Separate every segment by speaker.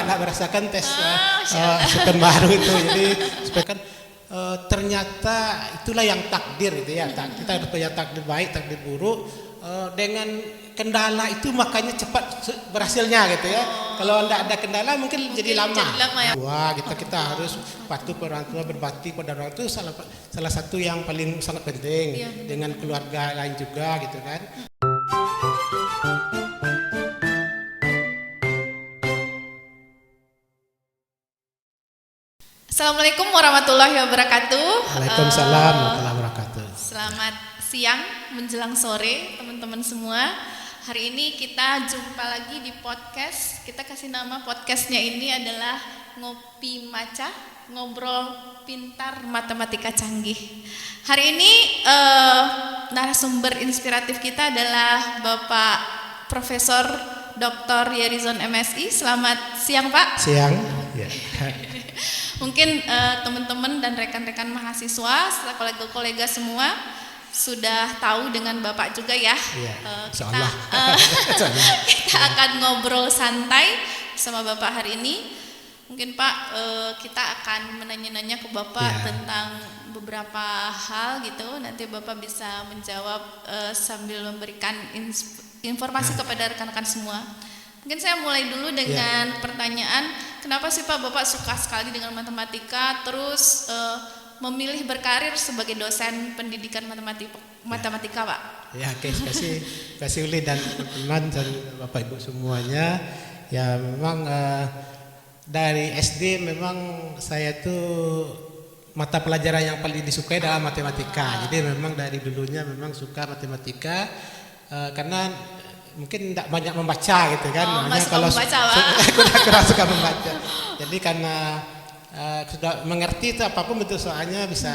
Speaker 1: tidak merasakan tes sepen baru itu. Jadi supaya kan ternyata itulah yang takdir gitu ya. Kita harus punya takdir baik, takdir buruk. Dengan kendala itu makanya cepat berhasilnya gitu ya. Kalau tidak ada kendala mungkin jadi lama.
Speaker 2: Ya.
Speaker 1: Wah, kita harus patuh pada orang tua, berbakti pada orang tua itu salah satu yang paling sangat penting.
Speaker 2: Iya,
Speaker 1: dengan keluarga lain juga gitu kan.
Speaker 2: Assalamualaikum warahmatullahi wabarakatuh.
Speaker 1: Waalaikumsalam warahmatullahi wabarakatuh.
Speaker 2: Selamat siang menjelang sore teman-teman semua. Hari ini kita jumpa lagi di podcast. Kita kasih nama podcastnya ini adalah Ngopi Maca, Ngobrol Pintar Matematika Canggih. Hari ini narasumber inspiratif kita adalah Bapak Profesor Dr. Yerizon MSI. Selamat siang Pak.
Speaker 1: Siang. Ya.
Speaker 2: Mungkin teman-teman dan rekan-rekan mahasiswa, kolega-kolega semua sudah tahu dengan Bapak juga ya.
Speaker 1: Iya,
Speaker 2: kita akan ngobrol santai sama Bapak hari ini. Mungkin Pak, kita akan menanya-nanya ke Bapak tentang beberapa hal gitu. Nanti Bapak bisa menjawab sambil memberikan informasi kepada rekan-rekan semua. Mungkin saya mulai dulu dengan pertanyaan, kenapa sih Pak Bapak suka sekali dengan matematika, terus memilih berkarir sebagai dosen pendidikan matematika Pak?
Speaker 1: Ya, oke, kasih Uli dan teman-teman dan Bapak Ibu semuanya. Ya memang dari SD memang saya tuh mata pelajaran yang paling disukai adalah matematika. Jadi memang dari dulunya memang suka matematika karena mungkin tidak banyak membaca gitu kan.
Speaker 2: Kalau membaca
Speaker 1: kurang suka membaca. Jadi karena sudah mengerti itu apapun bentuk soalnya bisa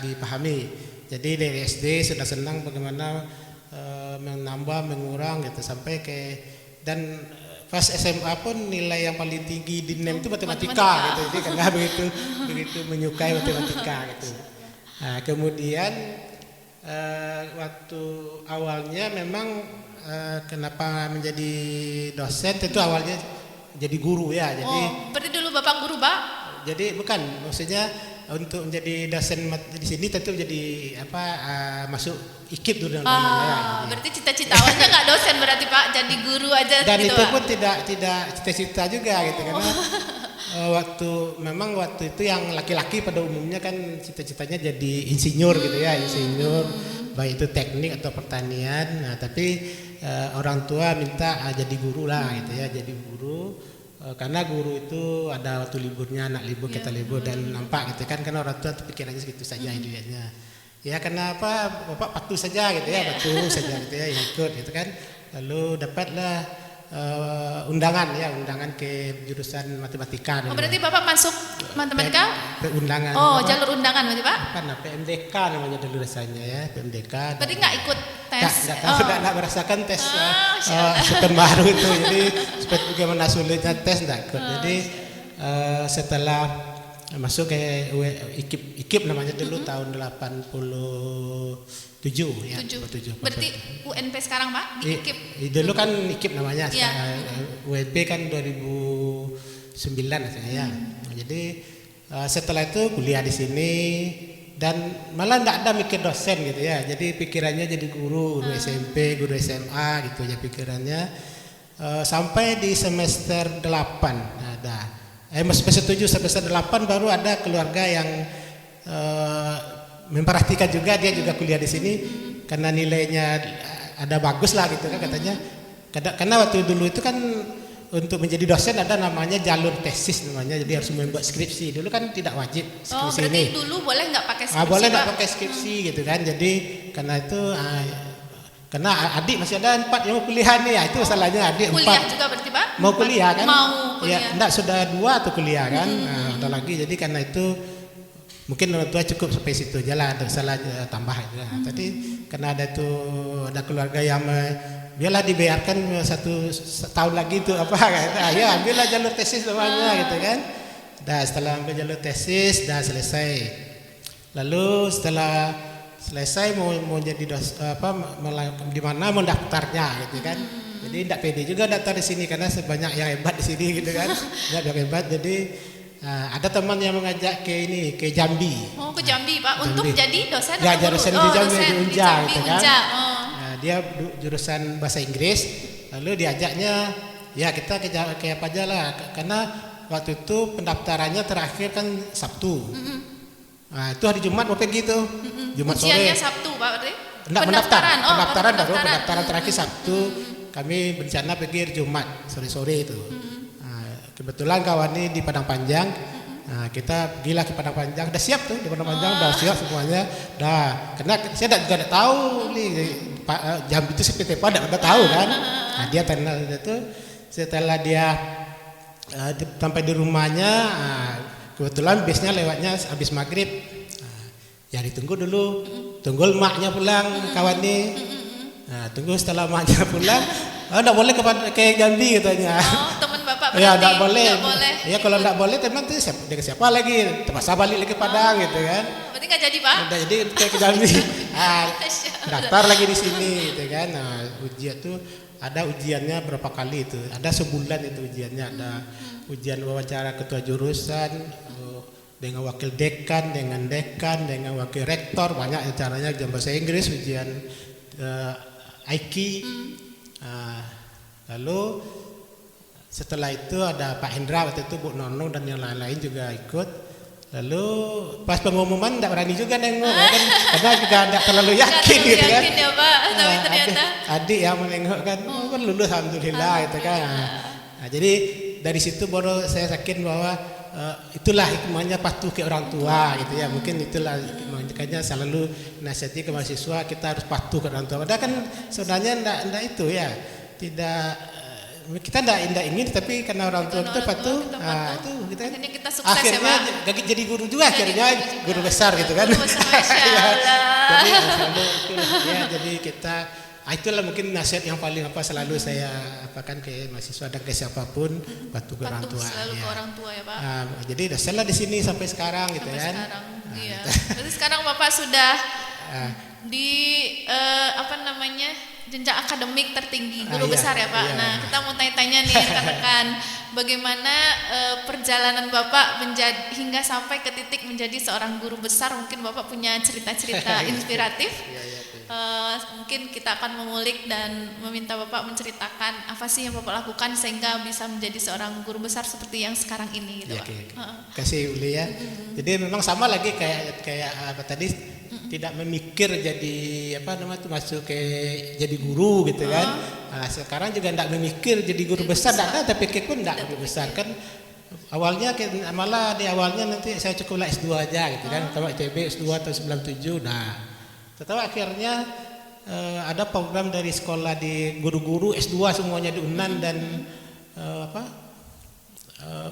Speaker 1: dipahami. Jadi dari SD sudah senang bagaimana menambah, mengurang gitu sampai dan pas SMA pun nilai yang paling tinggi di NEM itu matematika gitu. Jadi karena begitu menyukai matematika gitu. Nah, kemudian waktu awalnya memang kenapa menjadi dosen itu awalnya jadi guru ya. Jadi
Speaker 2: berarti dulu Bapak guru Pak?
Speaker 1: Jadi bukan, maksudnya untuk menjadi dosen di sini tentu jadi masuk IKIP dulu namanya.
Speaker 2: Berarti cita-cita awalnya nggak dosen berarti Pak, jadi guru aja.
Speaker 1: Dan
Speaker 2: gitu,
Speaker 1: itu
Speaker 2: Pak?
Speaker 1: pun tidak cita-cita juga gitu karena waktu itu yang laki-laki pada umumnya kan cita-citanya jadi insinyur gitu ya, insinyur baik itu teknik atau pertanian. Nah, tapi orang tua minta jadi guru lah gitu ya, jadi guru. Karena guru itu ada waktu liburnya, anak libur, kita libur dan nampak gitu kan karena orang tua pikirannya segitu saja ideanya. Ya karena Bapak patuh saja gitu ya, patuh saja gitu ya, ikut gitu kan. Lalu dapatlah undangan ke jurusan matematika.
Speaker 2: Berarti Bapak masuk matematika?
Speaker 1: Undangan.
Speaker 2: Jalur undangan berarti Pak?
Speaker 1: PMDK namanya dulu rasanya ya, PMDK.
Speaker 2: Berarti nggak ikut tes?
Speaker 1: Nggak merasakan tes sepen baru itu. Jadi seperti bagaimana sulitnya tes nggak ikut. Jadi setelah masuk ke IKIP namanya dulu tahun 87 ya.
Speaker 2: 7. Berarti UNP sekarang Pak di IKIP?
Speaker 1: Dulu kan IKIP namanya. UNP kan 2009 saya. Jadi setelah itu kuliah di sini dan malah tidak ada mikir dosen gitu ya. Jadi pikirannya jadi guru SMP, guru SMA gitu ya pikirannya. Sampai di semester 8 ada. Semester 7 semester 8 baru ada keluarga yang memperhatikan juga, dia juga kuliah di sini karena nilainya ada bagus lah gitu kan katanya. Karena waktu dulu itu kan untuk menjadi dosen ada namanya jalur tesis namanya, jadi harus membuat skripsi. Dulu kan tidak wajib skripsi
Speaker 2: berarti
Speaker 1: ini.
Speaker 2: Dulu boleh nggak pakai skripsi?
Speaker 1: Boleh nggak pakai skripsi gitu kan. Jadi karena itu karena adik masih ada 4 yang mau kuliah nih, itu masalahnya adik 4.
Speaker 2: Kuliah juga berarti Pak?
Speaker 1: Mau kuliah kan?
Speaker 2: Mau kuliah.
Speaker 1: Ya, enggak sudah 2 atau kuliah kan. Ada lagi, jadi karena itu mungkin orang tua cukup sampai situ aja lah, ada salah tambah itu. Tadi karena ada keluarga yang biarlah dibayarkan 1 tahun lagi itu ya ambillah jalur tesis namanya gitu kan. Setelah ambil jalur tesis selesai. Lalu setelah selesai mau jadi di mana mendaftarnya gitu kan. Jadi tidak pede juga daftar di sini karena sebanyak yang hebat di sini gitu kan. Banyak yang hebat. Jadi ada teman yang mengajak ke Jambi.
Speaker 2: Oh, ke Jambi, Pak. Untuk
Speaker 1: Jambi.
Speaker 2: jadi dosen
Speaker 1: Ya,
Speaker 2: atau
Speaker 1: dosen
Speaker 2: guru?
Speaker 1: di Jambi,
Speaker 2: dosen
Speaker 1: di
Speaker 2: di
Speaker 1: Unja,
Speaker 2: Jambi,
Speaker 1: gitu kan.
Speaker 2: Unja.
Speaker 1: Dia jurusan bahasa Inggris. Lalu diajaknya, ya kita ke apa aja lah. Karena waktu itu pendaftarannya terakhir kan Sabtu. Nah, itu hari Jumat mau pergi tuh. Jumat sore.
Speaker 2: Ujiannya Sabtu, Pak, berarti?
Speaker 1: Enggak, pendaftaran.
Speaker 2: Oh,
Speaker 1: Pendaftaran terakhir Sabtu. Kami berencana pergi hari Jumat sore-sore itu. Nah, kebetulan kawan ini di Padang Panjang. Nah, kita pergilah ke Padang Panjang. Udah siap tuh di Padang Panjang, udah siap semuanya. Dah, karena saya juga tidak tahu nih Jambi itu seperti apa, tidak tahu kan. Nah, dia kenal itu. Setelah dia sampai di rumahnya, kebetulan bisnya lewatnya habis maghrib. Ya ditunggu dulu, tunggu maknya pulang kawan nih. Nah, tunggu setelah maknya pulang, enggak boleh ke Jambi katanya.
Speaker 2: Oh, teman Bapak berarti.
Speaker 1: Ya enggak boleh.
Speaker 2: Enggak boleh.
Speaker 1: Ya kalau enggak boleh teman tuh siapa lagi? Terpaksa balik lagi ke Padang gitu kan.
Speaker 2: Berarti enggak jadi, Pak?
Speaker 1: Udah jadi ke Jambi. Daftar lagi di sini gitu kan. Nah, ujian tuh ada ujiannya berapa kali itu? Ada sebulan itu ujiannya, ada ujian wawancara ketua jurusan dengan wakil dekan, dengan wakil rektor, banyak caranya, ujian bahasa Inggris, ujian IQ. Lalu setelah itu ada Pak Hendra waktu itu, Bu Nono dan yang lain-lain juga ikut. Lalu pas pengumuman tidak berani juga nengok kan, karena juga tidak terlalu yakin gitu kan.
Speaker 2: Yakin ya, Pak, tapi ternyata
Speaker 1: adik yang menengok kan, kan lulus alhamdulillah gitu kan. Nah, jadi dari situ baru saya yakin bahwa itulah hikmahnya patuh ke orang tua gitu ya. Mungkin itulah makanya selalu nasihati ke mahasiswa kita harus patuh ke orang tua. Padahal kan sebenarnya enggak itu ya. Tidak, kita enggak ingin, tapi karena orang tua kita patuh, itu kita
Speaker 2: akhirnya kita sukses
Speaker 1: akhirnya
Speaker 2: ya, Pak.
Speaker 1: jadi guru juga, akhirnya guru besar gitu kan.
Speaker 2: Guru besar, Masya Allah.
Speaker 1: Jadi selalu itulah ya, jadi kita itulah mungkin nasihat yang paling selalu saya apakan ke mahasiswa dan ke siapapun, patuh ke orang tua.
Speaker 2: Selalu
Speaker 1: ya.
Speaker 2: ke orang tua ya, Pak.
Speaker 1: Jadi dosenlah di sini sampai sekarang gitu
Speaker 2: sampai
Speaker 1: kan.
Speaker 2: Sekarang, iya. Berarti sekarang Bapak sudah di jenjang akademik tertinggi, guru besar ya, Pak.
Speaker 1: Iya.
Speaker 2: Nah, kita mau tanya-tanya nih rekan-rekan, bagaimana perjalanan Bapak hingga sampai ke titik menjadi seorang guru besar? Mungkin Bapak punya cerita-cerita inspiratif. Mungkin kita akan mengulik dan meminta Bapak menceritakan apa sih yang Bapak lakukan sehingga bisa menjadi seorang guru besar seperti yang sekarang ini gitu, Pak.
Speaker 1: Kasih Uli ya. Jadi memang sama lagi kayak apa tadi, tidak memikir jadi masuk ke jadi guru gitu kan. Nah, sekarang juga tidak memikir jadi guru besar, tidak ada pikir pun tidak guru besar kan. Awalnya malah di awalnya nanti saya cukuplah S2 aja gitu kan. Kalau ITB S2 tahun 97 tetapi akhirnya ada program dari sekolah di guru-guru S2 semuanya di UNAN dan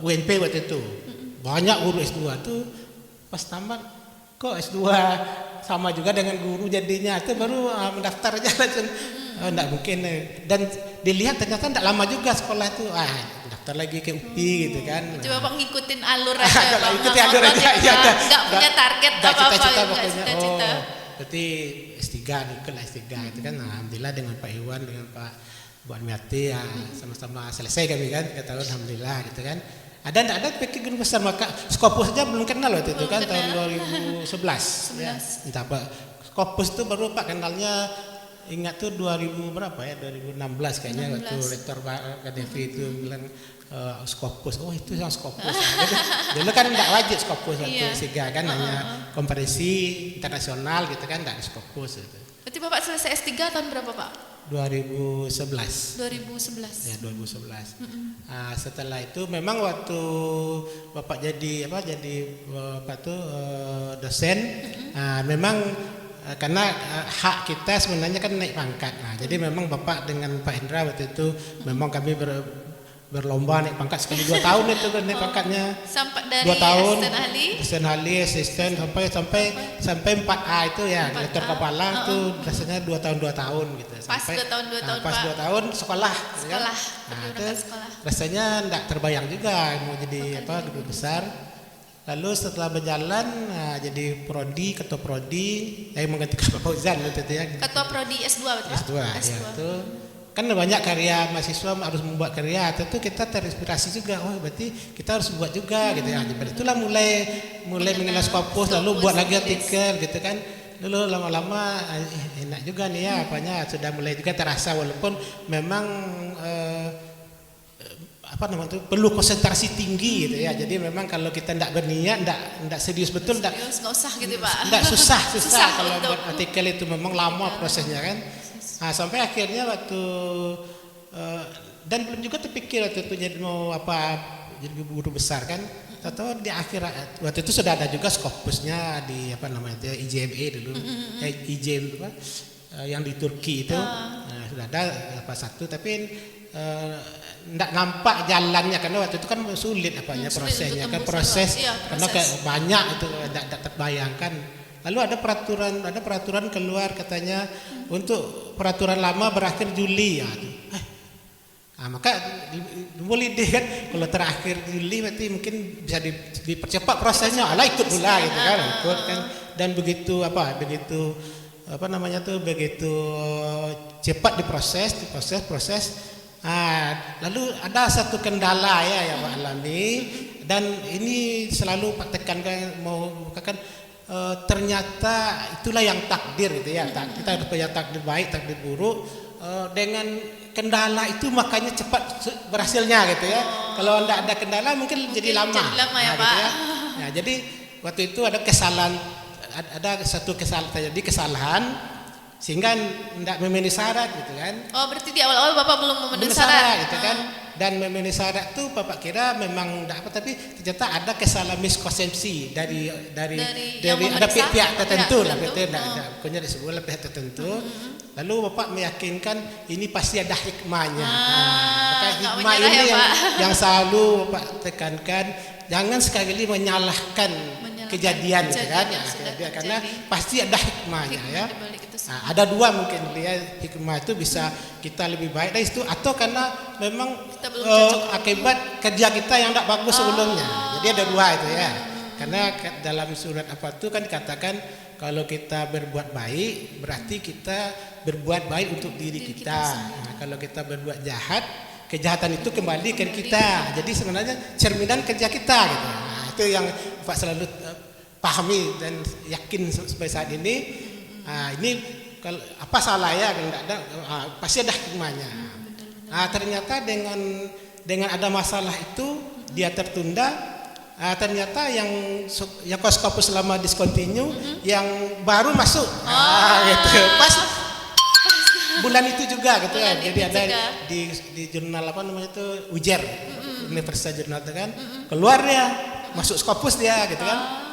Speaker 1: UNP waktu itu. Banyak guru S2 tuh pas tamat kok S2 sama juga dengan guru jadinya, itu baru mendaftar aja langsung. Enggak mungkin, dan dilihat ternyata enggak lama juga sekolah itu daftar lagi ke UPI gitu kan.
Speaker 2: Coba Bapak ngikutin alur aja Pak.
Speaker 1: Ngikutin alur aja.
Speaker 2: Enggak punya target apa-apa
Speaker 1: cita-cita
Speaker 2: gitu.
Speaker 1: Berarti S3 ikut S3 gitu kan. Alhamdulillah dengan Pak Iwan, dengan Pak Bu Anmiati sama-sama selesai kami kan, kita tahu alhamdulillah gitu kan. Ada pikir guru besar, maka Skopus saja belum kenal waktu itu kan, tahun 2011. Ya. Entah apa. Skopus itu baru Pak kenalnya, ingat tuh 2000 berapa ya, 2016 kayaknya, waktu rektor Pak Kadevi itu bilang Skopus. Oh itu yang Skopus. Dulu kan enggak wajib Skopus waktu S3 kan, hanya komparasi internasional gitu kan, enggak ada Skopus gitu.
Speaker 2: Berarti Bapak selesai S3 tahun berapa, Pak?
Speaker 1: 2011. Ya 2011. Setelah itu memang waktu Bapak jadi dosen, memang karena hak kita sebenarnya kan naik pangkat. Jadi memang Bapak dengan Pak Hendra waktu itu memang kami berlomba naik pangkat sekali 2 tahun itu kan naik pangkatnya.
Speaker 2: Sampai dari
Speaker 1: 2 tahun,
Speaker 2: asisten ahli,
Speaker 1: asisten sampai 4A itu ya, direktur kepala itu rasanya 2 tahun gitu.
Speaker 2: Pas 2 tahun
Speaker 1: pas
Speaker 2: Pak.
Speaker 1: 2 tahun sekolah.
Speaker 2: Itu
Speaker 1: rasanya enggak terbayang juga mau jadi guru besar. Lalu setelah berjalan jadi prodi, ketua prodi yang menggantikan Pak Fauzan itu ya.
Speaker 2: Ketua prodi S2 betul?
Speaker 1: S2 ya itu. kan banyak karya mahasiswa harus membuat karya, tentu kita terinspirasi juga. Oh berarti kita harus buat juga gitu ya. Jadi itulah mulai mengenal Scopus, lalu buat lagi artikel gitu kan. Lalu lama-lama enak juga nih ya, apanya sudah mulai juga terasa walaupun memang perlu konsentrasi tinggi gitu ya. Jadi memang kalau kita tidak berniat, tidak serius betul,
Speaker 2: nggak usah gitu Pak.
Speaker 1: Tidak susah kalau buat artikel itu memang lama prosesnya kan. Nah, sampai akhirnya waktu dan belum juga terpikir waktu itu jadi mau jadi guru besar kan. Atau di akhir waktu itu sudah ada juga Scopusnya di IJME dulu, IJM yang di Turki itu sudah ada satu, tapi tidak nampak jalannya karena waktu itu kan sulit prosesnya kan karena banyak itu tidak terbayangkan. Lalu ada peraturan keluar katanya untuk peraturan lama berakhir Juli ya. Maka boleh deh kan kalau terakhir Juli berarti mungkin bisa dipercepat prosesnya. Ikut pula gitu kan, ikut kan, dan begitu begitu cepat diproses. Lalu ada satu kendala ya Pak alami, dan ini selalu Pak tekankan mau bukakan ternyata itulah yang takdir gitu ya. Kita harus punya takdir baik, takdir buruk. Dengan kendala itu makanya cepat berhasilnya gitu ya. Kalau tidak ada kendala mungkin jadi lama
Speaker 2: ya,
Speaker 1: gitu ya. Nah, jadi waktu itu ada satu kesalahan sehingga tidak memenuhi syarat gitu kan.
Speaker 2: Oh berarti di awal-awal Bapak belum memenuhi syarat
Speaker 1: gitu kan. Dan memenuhi syarat itu Bapak kira memang tidak tapi ternyata ada kesalahan miskonsepsi dari ada pihak tertentu lah, pokoknya disebut pihak tertentu. Lalu Bapak meyakinkan ini pasti ada hikmahnya. Maka hikmah ini yang selalu Bapak tekankan, jangan sekali menyalahkan kejadian gitu kan. Karena pasti ada hikmahnya ya. Ada dua mungkin hikmah itu bisa kita lebih baik dari itu, atau karena memang akibat kerja kita yang tidak bagus sebelumnya. Jadi ada dua itu ya. Karena dalam surat itu kan dikatakan kalau kita berbuat baik berarti kita berbuat baik untuk diri kita. Kalau kita berbuat jahat, kejahatan itu kembali ke kita. Jadi sebenarnya cerminan kerja kita gitu. Itu yang Pak selalu pahami dan yakin sampai saat ini. Ini kalau apa salah ya, kalau tidak ada pasti ada hikmahnya. Ternyata dengan ada masalah itu dia tertunda. Ternyata yang Scopus selama discontinue, yang baru masuk, gitu. Pas bulan itu juga gitu ya. Jadi ada di jurnal UJER, Universitas Jurnal itu kan, keluar dia, masuk Scopus dia gitu kan.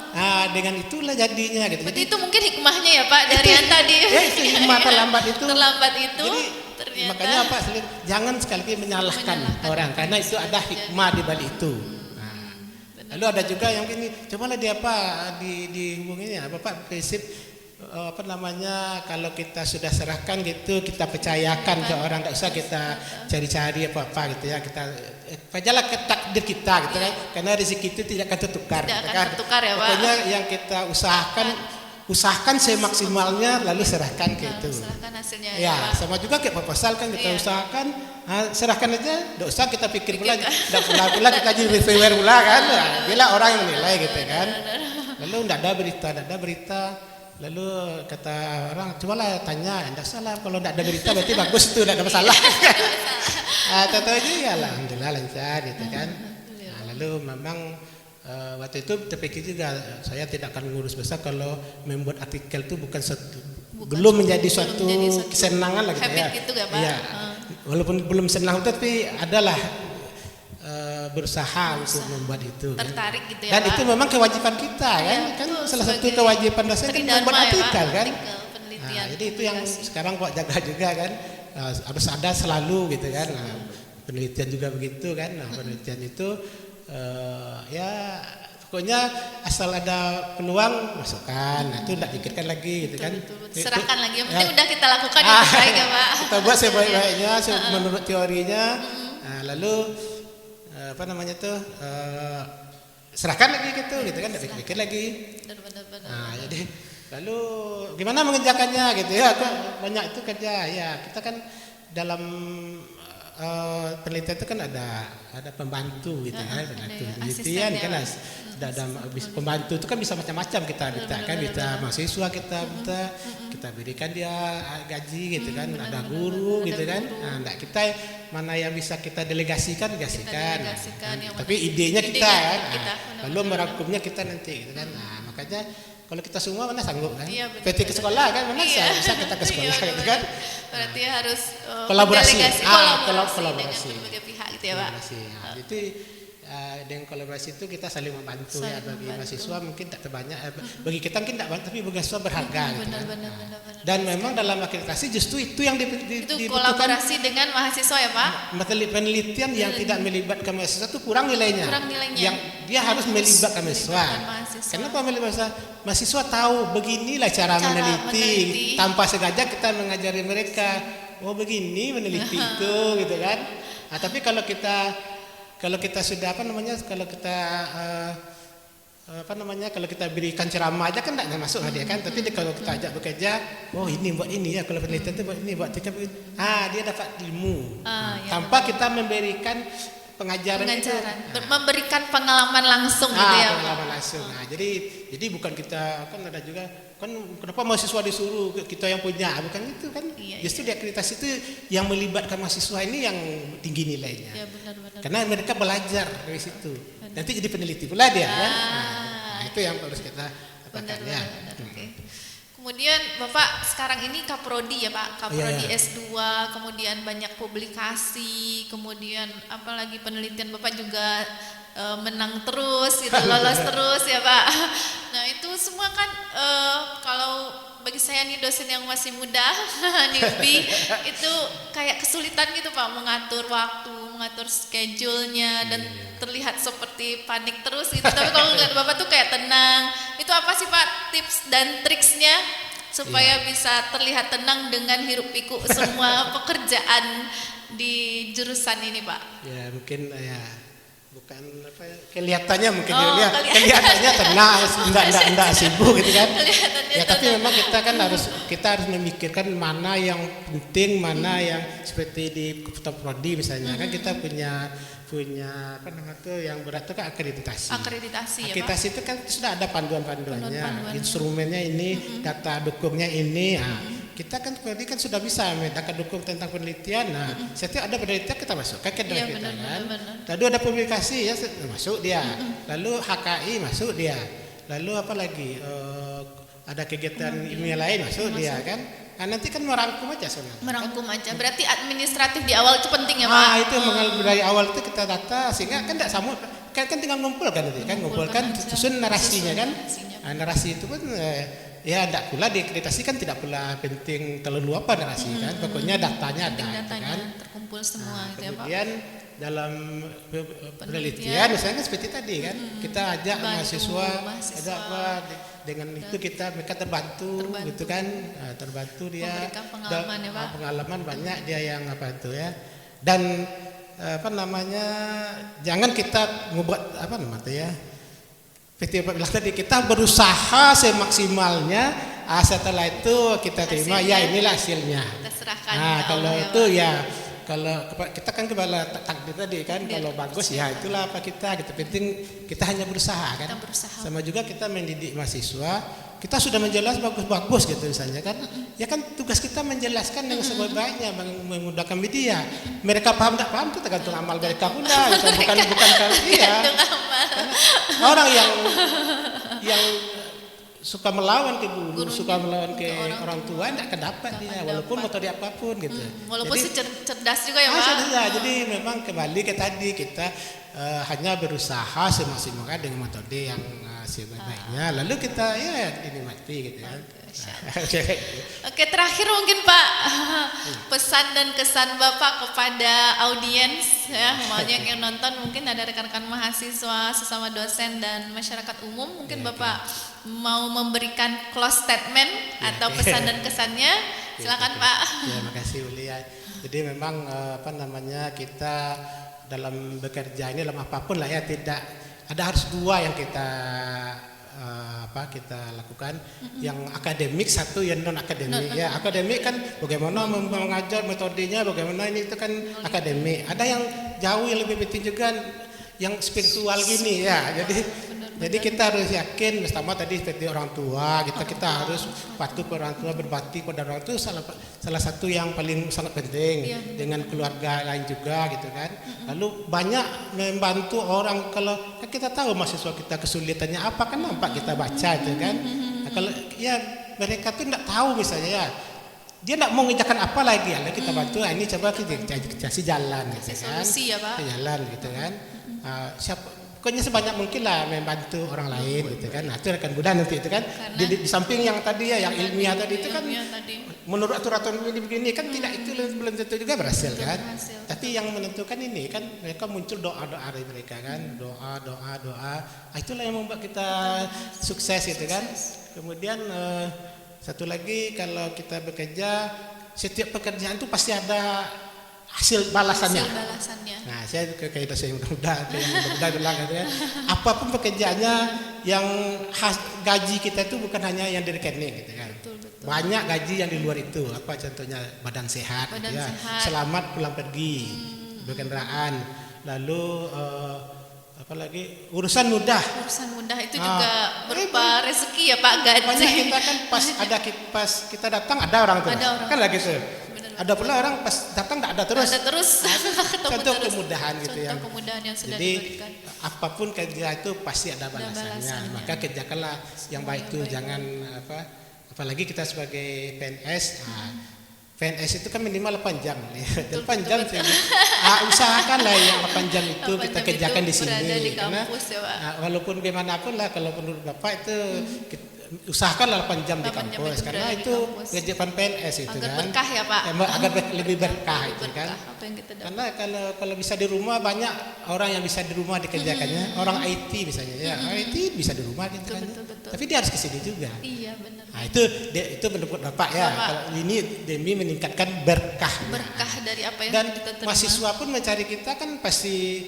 Speaker 1: Dengan itulah jadinya gitu.
Speaker 2: Jadi itu mungkin hikmahnya ya Pak dari yang tadi.
Speaker 1: Itu hikmah terlambat itu.
Speaker 2: Jadi ternyata
Speaker 1: makanya Pak jangan sekali menyalahkan orang, karena itu ada hikmah di balik itu. Lalu ada juga yang gini, cobalah dihubunginya Bapak prinsip kalau kita sudah serahkan gitu, kita percayakan ke orang, tidak usah kita cari-cari apa gitu ya. Kita percayalah ke takdir kita gitu kan, karena rezeki itu tidak akan tertukar.
Speaker 2: Ya Pak.
Speaker 1: Pokoknya yang kita usahakan semaksimalnya, lalu serahkan ke itu.
Speaker 2: Serahkan hasilnya
Speaker 1: ya Pak. Sama juga kayak proposal kan, kita usahakan serahkan aja, tidak usah kita pikir pula, tidak pula kita jadi reviewer pula kan, bila orang yang menilai gitu kan. Lalu tidak ada berita. Lalu kata orang, cobalah tanya, tidak salah kalau tidak ada berita berarti bagus itu, tidak ada masalah. Tahu aja ya alhamdulillah lancar gitu kan. Lalu memang waktu itu terpikir juga, saya tidak akan mengurus besar kalau membuat artikel itu belum menjadi suatu kesenangan lah gitu ya.
Speaker 2: Gitu gak, Pak?
Speaker 1: Ya, walaupun belum senang tapi adalah berusaha untuk membuat itu.
Speaker 2: Tertarik gitu ya.
Speaker 1: Dan Pak? Itu memang kewajiban kita kan. Kan salah satu kewajiban dosen kan membuat artikel kan. Jadi itu yang sekarang Pak jaga juga kan. Harus ada selalu gitu kan. Penelitian juga begitu kan. Penelitian itu ya pokoknya asal ada peluang masukkan. Itu tidak pikirkan lagi gitu kan.
Speaker 2: Serahkan lagi. Yang penting udah kita lakukan yang terbaik ya Pak.
Speaker 1: Kita buat sebaik-baiknya menurut teorinya. Lalu serahkan lagi gitu kan, tidak pikir lagi. Jadi lalu gimana mengerjakannya gitu ya, banyak itu kerja ya, kita kan dalam penelitian itu kan ada pembantu gitu kan, pembantu penelitian kan ada pembantu itu kan bisa macam-macam kita minta kan, kita mahasiswa kita berikan dia gaji gitu kan, ada guru gitu kan. Nah, kita mana yang bisa kita delegasikan. Tapi idenya kita kan. Lalu merangkumnya kita nanti gitu kan. Nah, makanya kalau kita semua mana sanggup kan?
Speaker 2: Iya,
Speaker 1: PT ke sekolah kan, mana bisa kita ke sekolah gitu kan?
Speaker 2: Berarti harus
Speaker 1: kolaborasi
Speaker 2: dengan berbagai pihak gitu ya Pak.
Speaker 1: Jadi dengan kolaborasi itu kita saling membantu ya, bagi mahasiswa mungkin tak terbanyak, bagi kita mungkin tak banyak, tapi bagi mahasiswa berharga gitu kan.
Speaker 2: Benar.
Speaker 1: Dan memang dalam akreditasi justru itu yang dibutuhkan.
Speaker 2: Kolaborasi dengan mahasiswa ya Pak.
Speaker 1: Penelitian yang tidak melibatkan mahasiswa itu kurang nilainya. Yang dia harus melibatkan mahasiswa. Kenapa melibatkan mahasiswa? Tahu beginilah cara meneliti. Tanpa sengaja kita mengajari mereka, oh begini meneliti itu gitu kan. Nah, tapi kalau kita sudah kalau kita berikan ceramah aja kan tidak masuk dia kan. Tapi kalau kita ajak bekerja, oh ini buat ini ya, kalau penelitian itu buat ini, buat tiga, dia dapat ilmu. Tanpa kita memberikan pengajaran.
Speaker 2: Memberikan pengalaman langsung gitu ya.
Speaker 1: Pengalaman langsung. Nah, jadi bukan kita kan ada juga kan, kenapa mahasiswa disuruh, kita yang punya, bukan itu kan. Justru di akreditasi itu yang melibatkan mahasiswa ini yang tinggi nilainya.
Speaker 2: Ya, benar.
Speaker 1: Karena mereka belajar dari situ. Nanti jadi peneliti pula dia kan. Nah, itu yang harus kita lakukan ya.
Speaker 2: Okay. Kemudian Bapak sekarang ini Kaprodi ya Pak, Kaprodi S2, kemudian banyak publikasi, kemudian apalagi penelitian Bapak juga menang terus gitu, lolos terus ya Pak. Nah itu semua kan kalau bagi saya nih dosen yang masih muda, newbie, itu kayak kesulitan gitu Pak, mengatur waktu, mengatur schedule-nya, dan terlihat seperti panik terus gitu. Tapi kalau lihat Bapak tuh kayak tenang. Itu apa sih Pak tips dan triksnya supaya bisa terlihat tenang dengan hiruk pikuk semua pekerjaan di jurusan ini Pak?
Speaker 1: Ya mungkin bukan kelihatannya mungkin kelihatannya tenang, enggak sibuk gitu kan. Ya tapi memang kita harus memikirkan mana yang penting, mana yang seperti di Kaprodi misalnya kan kita punya apa namanya tuh yang berat itu kan akreditasi ya Pak. Itu kan sudah ada panduannya, instrumennya ini, data dukungnya ini. Kita kan sudah bisa data dukung tentang penelitian. Setiap ada penelitian kita masukkan ke dalam kita kan. Lalu ada publikasi ya masuk dia. Lalu HKI masuk dia. Lalu apa lagi? Ada kegiatan ilmiah lain masuk dia kan. Nah, nanti kan merangkum aja sebenarnya.
Speaker 2: Berarti administratif di awal itu penting ya Pak?
Speaker 1: Itu dari awal itu kita data sehingga kan tidak sama kan tinggal ngumpulkan nanti kan, ngumpulkan susun narasinya kan. Narasi itu pun ya tidak pula diakreditasi kan tidak pula penting terlalu apa narasi kan. Pokoknya datanya ada kan.
Speaker 2: Terkumpul semua gitu ya Pak.
Speaker 1: Kemudian dalam penelitian misalnya seperti tadi kan, kita ajak mahasiswa ada apa dengan itu mereka terbantu gitu kan, terbantu dia
Speaker 2: memberikan pengalaman ya Pak.
Speaker 1: Pengalaman banyak dia yang apa itu ya. Dan jangan kita membuat seperti Pak bilang tadi, kita berusaha semaksimalnya, setelah itu kita terima hasilnya, inilah hasilnya.
Speaker 2: Kita serahkan.
Speaker 1: Kalau itu ya kalau kita kan kepala takdir tadi kan, kalau bagus ya itulah apa kita gitu. Penting kita hanya berusaha kan. Sama juga kita mendidik mahasiswa, kita sudah menjelaskan bagus-bagus gitu misalnya kan. Ya kan tugas kita menjelaskan yang sebaik-baiknya, menggunakan media. Mereka paham tak paham itu tergantung amal mereka pula, bukan kalau orang yang suka melawan ke guru, suka melawan ke orang tua, tidak akan dapat dia, walaupun metode apapun gitu.
Speaker 2: Walaupun cerdas juga ya Pak.
Speaker 1: Jadi memang kembali ke tadi, kita hanya berusaha semaksimal dengan metode yang sebaik-baiknya, lalu kita dinikmati gitu kan.
Speaker 2: Oke, terakhir mungkin Pak, pesan dan kesan Bapak kepada audiens ya, banyak yang nonton, mungkin ada rekan-rekan mahasiswa, sesama dosen dan masyarakat umum, mungkin Bapak mau memberikan close statement atau pesan dan kesannya, silakan Pak.
Speaker 1: Terima kasih Uli. Jadi memang kita dalam bekerja ini dalam apapun lah ya, tidak ada, harus dua yang kita kita lakukan. Yang akademik satu, yang non akademik. Ya, akademik kan bagaimana mengajar, metodenya bagaimana, ini itu kan akademik. Ada yang jauh yang lebih penting juga, yang spiritual gini ya. Jadi kita harus yakin, pertama tadi seperti orang tua, kita harus patuh pada orang tua, berbakti pada orang tua, salah satu yang paling sangat penting. Dengan keluarga lain juga gitu kan. Lalu banyak membantu orang, kalau kita tahu mahasiswa kita kesulitannya apa, kan nampak kita baca itu kan. Nah, kalau ya mereka tuh enggak tahu misalnya ya, dia enggak mau mengerjakan apa lagi, ya kita bantu. Ini coba kita kasih jalan gitu kan.
Speaker 2: Solusi ya Pak.
Speaker 1: Jalan gitu kan. Pokoknya sebanyak mungkin lah membantu orang lain gitu kan. Nah, itu akan mudah nanti itu kan. Di samping yang tadi ya, yang ilmiah tadi itu kan menurut aturan ini begini kan, tidak, itu belum tentu juga berhasil kan. Tapi yang menentukan ini kan mereka muncul doa-doa dari mereka kan, doa. Itulah yang membuat kita sukses gitu kan. Kemudian satu lagi, kalau kita bekerja, setiap pekerjaan itu pasti ada hasil balasannya. Nah, saya kayak dosen muda bilang katanya, apapun pekerjaannya, yang gaji kita itu bukan hanya yang dari rekening gitu kan. Betul. Banyak gaji yang di luar itu. Apa contohnya? Badan sehat. Selamat pulang pergi, berkendaraan. Lalu apalagi urusan mudah itu juga berupa rezeki ya Pak, gaji. Banyak kita kan pas kita datang ada orang terus. Kan lagi tuh. Ada pula orang pas datang tidak ada terus. Contoh kemudahan gitu ya.
Speaker 2: Kemudahan yang sudah
Speaker 1: Jadi
Speaker 2: diberikan.
Speaker 1: apapun kerja itu pasti ada balasannya. Maka kerjakanlah yang baik itu, jangan apalagi kita sebagai PNS. PNS itu kan minimal 8 jam. 8 jam. Usahakanlah yang 8 jam itu kita kerjakan di sini. Karena walaupun bagaimanapun lah, kalau menurut Bapak itu usahakanlah 8 jam di kampus, karena itu kewajiban PNS itu
Speaker 2: agar
Speaker 1: kan.
Speaker 2: Berkah ya Pak.
Speaker 1: Agar lebih berkah itu kan.
Speaker 2: Apa yang kita
Speaker 1: karena kalau bisa di rumah, banyak orang yang bisa di rumah dikerjakannya. Orang IT misalnya ya, IT bisa di rumah gitu kan. Tapi dia harus ke sini juga.
Speaker 2: Iya benar.
Speaker 1: Nah, itu menurut Bapak ya. Kalau ini demi meningkatkan berkah.
Speaker 2: Berkah dari apa yang
Speaker 1: dan
Speaker 2: kita terima.
Speaker 1: Mahasiswa pun mencari kita kan pasti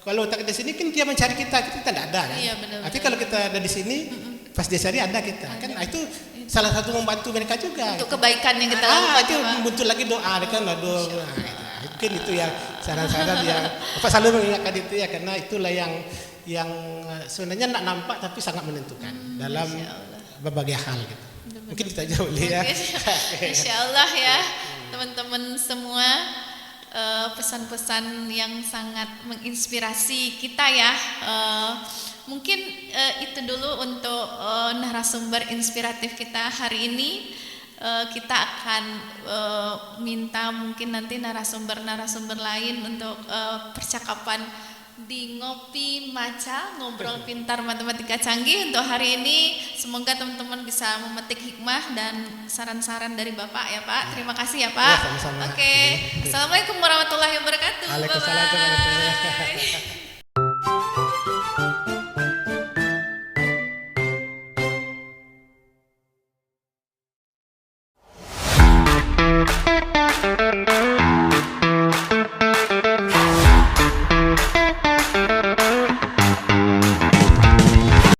Speaker 1: kalau tak di sini kan dia mencari kita tidak ada kan.
Speaker 2: Iya, benar.
Speaker 1: Tapi kalau kita ada di sini, pas dia cari ada kita. Kan itu salah satu membantu mereka juga.
Speaker 2: Untuk kebaikan yang kita lakukan.
Speaker 1: Itu muncul lagi doa kan, doa. Mungkin itu yang saran-saran yang Bapak selalu mengingatkan itu ya, karena itulah yang sebenarnya tidak nampak tapi sangat menentukan dalam berbagai hal gitu. Mungkin kita jauh ya.
Speaker 2: Insya Allah ya teman-teman semua. Pesan-pesan yang sangat menginspirasi kita ya. Mungkin itu dulu untuk narasumber inspiratif kita hari ini. Kita akan minta mungkin nanti narasumber lain untuk percakapan di Ngopi Maca, Ngobrol Pintar Matematika Canggih. Untuk hari ini semoga teman-teman bisa memetik hikmah dan saran-saran dari Bapak ya Pak. Terima kasih ya Pak.
Speaker 1: Ya, sama-sama.
Speaker 2: Oke. Assalamualaikum warahmatullahi wabarakatuh.
Speaker 1: Waalaikumsalam warahmatullahi wabarakatuh.